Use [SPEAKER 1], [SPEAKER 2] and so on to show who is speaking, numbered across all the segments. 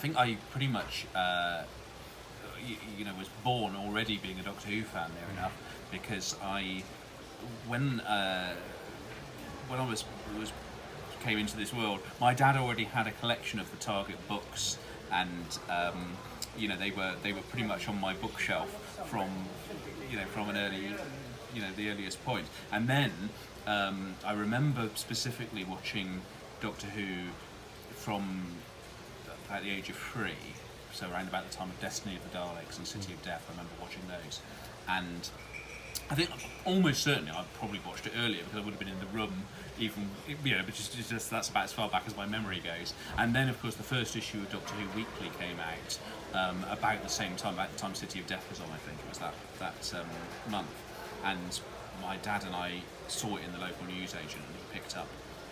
[SPEAKER 1] think I pretty much, was born already being a Doctor Who fan, near enough, because when I was came into this world, my dad already had a collection of the Target books, and they were pretty much on my bookshelf from an early, the earliest point. And then I remember specifically watching Doctor Who from about the age of 3, so around about the time of Destiny of the Daleks and City of Death. I remember watching those, and I think almost certainly I probably watched it earlier because I would have been in the room, even but just that's about as far back as my memory goes. And then of course the first issue of Doctor Who Weekly came out about the same time, about the time City of Death was on. I think it was that month, and my dad and I saw it in the local newsagent, and he picked up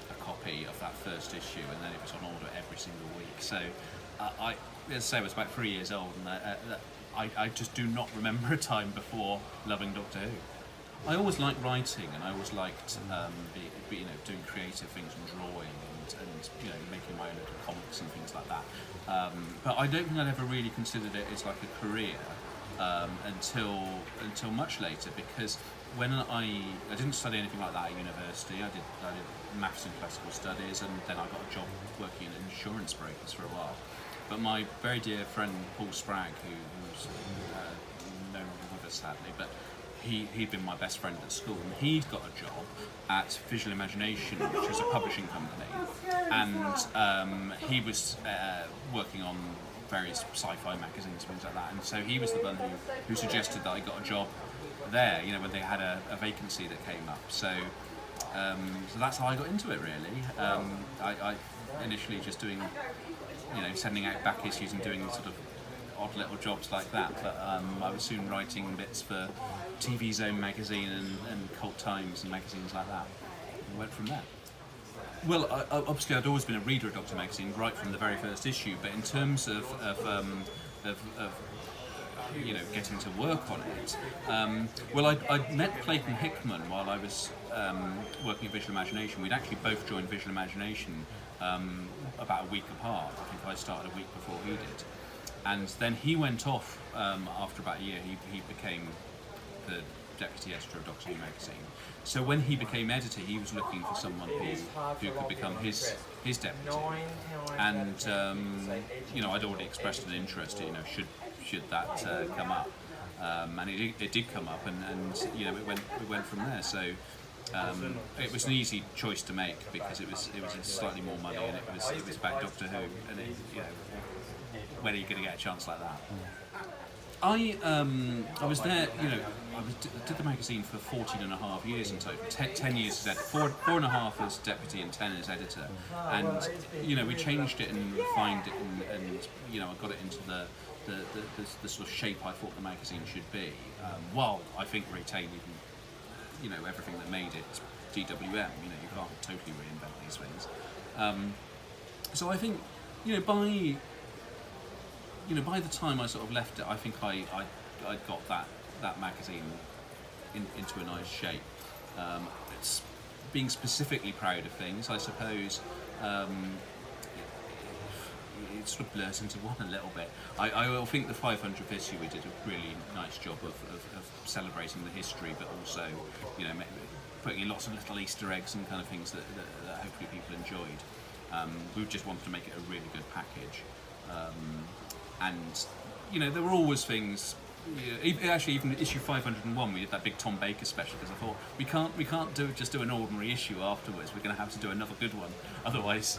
[SPEAKER 1] a copy of that first issue, and then it was on order every single week. So as I say, I was about 3 years old, and I just do not remember a time before loving Doctor Who. I always liked writing, and I always liked doing creative things and drawing and making my own little comics and things like that. But I don't think I'd ever really considered it as like a career until much later, because when I didn't study anything like that at university. I did maths and classical studies, and then I got a job working in insurance brokers for a while. But my very dear friend Paul Spragg, who's no longer with us sadly, but he'd been my best friend at school, and he'd got a job at Visual Imagination, which was a publishing company, and he was working on various sci-fi magazines and things like that, and so he was the one who suggested that I got a job there, when they had a vacancy that came up. So that's how I got into it, really. I initially just doing, sending out back issues and doing sort of odd little jobs like that, but I was soon writing bits for TV Zone magazine and Cult Times and magazines like that, and went from there. Well, obviously I'd always been a reader of Doctor magazine right from the very first issue, but in terms of getting to work on it, I met Clayton Hickman while I was working at Visual Imagination. We'd actually both joined Visual Imagination about a week apart. I think I started a week before he did, and then he went off after about a year. He became the deputy editor of Doctor Who magazine. So when he became editor, he was looking for someone who could become his deputy. And I'd already expressed an interest. Should that come up, and it did come up, and it went from there. So it was an easy choice to make because it was slightly more money, and it was about Doctor Who, and when are you going to get a chance like that? I was there, I did the magazine for 14 and a half years in total, 10 years as editor, 4.5 as deputy and 10 as editor, and we changed it and refined it, and I got it into the sort of shape I thought the magazine should be, while I think retaining everything that made it DWM. You can't totally reinvent these things. So I think by the time I sort of left it, I think I got that magazine into a nice shape. It's being specifically proud of things, I suppose. It sort of blurs into one a little bit. I think the 500th issue we did a really nice job of celebrating the history, but also putting in lots of little Easter eggs and kind of things that hopefully people enjoyed. We just wanted to make it a really good package. And there were always things. Actually, even issue 501, we did that big Tom Baker special because I thought we can't just do an ordinary issue afterwards. We're going to have to do another good one, otherwise,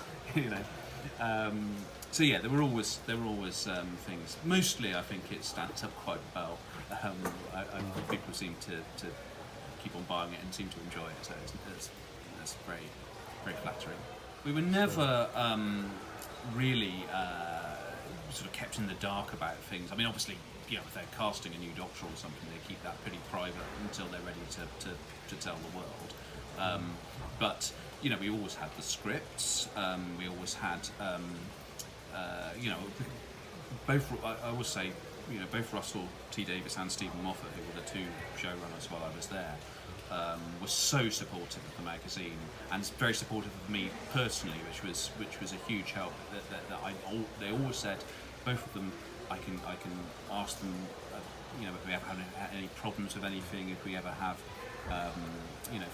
[SPEAKER 1] So yeah, there were always things. Mostly, I think it stands up quite well. People seem to keep on buying it and seem to enjoy it. So it's very, very flattering. We were never really sort of kept in the dark about things. I mean, obviously, if they're casting a new Doctor or something, they keep that pretty private until they're ready to tell the world. But we always had the scripts. We always had, both. I always say, both Russell T Davies and Stephen Moffat, who were the two showrunners while I was there, were so supportive of the magazine and very supportive of me personally, which was a huge help. They always said, both of them, I can ask them, if we ever have any problems with anything, if we ever have,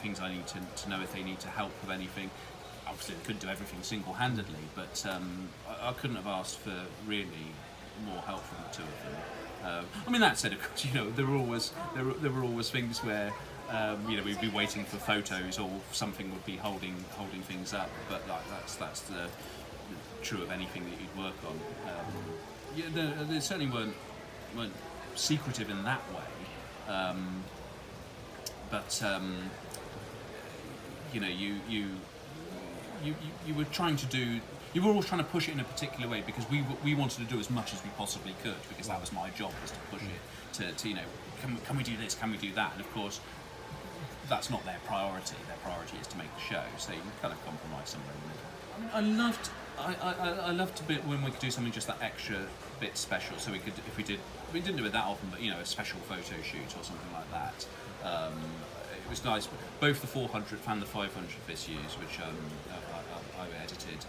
[SPEAKER 1] things I need to know if they need to help with anything. Obviously, they couldn't do everything single-handedly, but I couldn't have asked for really more help from the two of them. That said, of course, there were always things where we'd be waiting for photos, or something would be holding things up. But that's the true of anything that you'd work on. They certainly weren't secretive in that way, but you were trying to do. You were always trying to push it in a particular way, because we wanted to do as much as we possibly could, because that was my job, was to push it to can we do this, can we do that, and of course that's not their priority. Their priority is to make the show, so you can kind of compromise somewhere in the middle. I loved a bit when we could do something just that extra bit special. So we didn't do it that often, but a special photo shoot or something like that. It was nice. Both the 400th and the 500th issues, which I edited,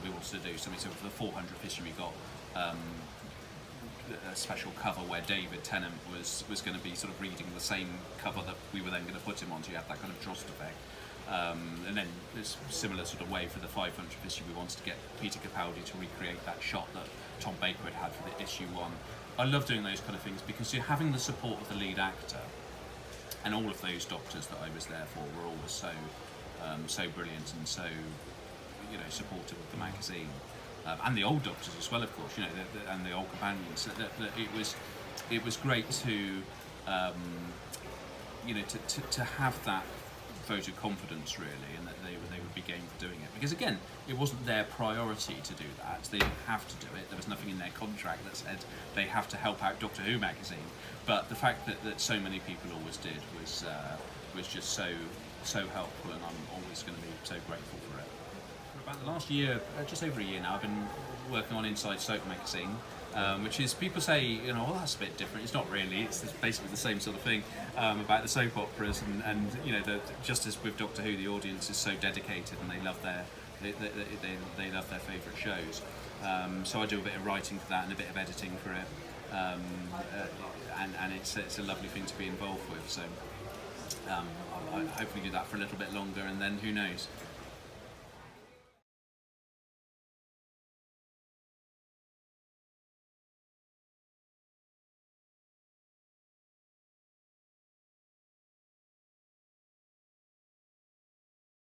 [SPEAKER 1] we wanted to do something. So for the 400th issue, we got a special cover where David Tennant was going to be sort of reading the same cover that we were then going to put him on, so you had that kind of Drost effect. And then this similar sort of way for the 500th issue, we wanted to get Peter Capaldi to recreate that shot that Tom Baker had for the issue 1. I love doing those kind of things, because you're having the support of the lead actor, and all of those doctors that I was there for were always so brilliant and so supportive of the magazine, and the old doctors as well, of course, and the old companions. That it was great to to have that vote of confidence, really, and that they would be game for doing it, because again, it wasn't their priority to do that. They didn't have to do it. There was nothing in their contract that said they have to help out Doctor Who magazine. But the fact that so many people always did was just so helpful, and I'm always going to be so grateful for it. For about the last year, just over a year now, I've been working on Inside Soap magazine, which is, people say, well, that's a bit different. It's not really. It's basically the same sort of thing about the soap operas, and just as with Doctor Who, the audience is so dedicated, and they love their favourite shows. So I do a bit of writing for that and a bit of editing for it, and it's a lovely thing to be involved with. So I'll hopefully do that for a little bit longer, and then who knows.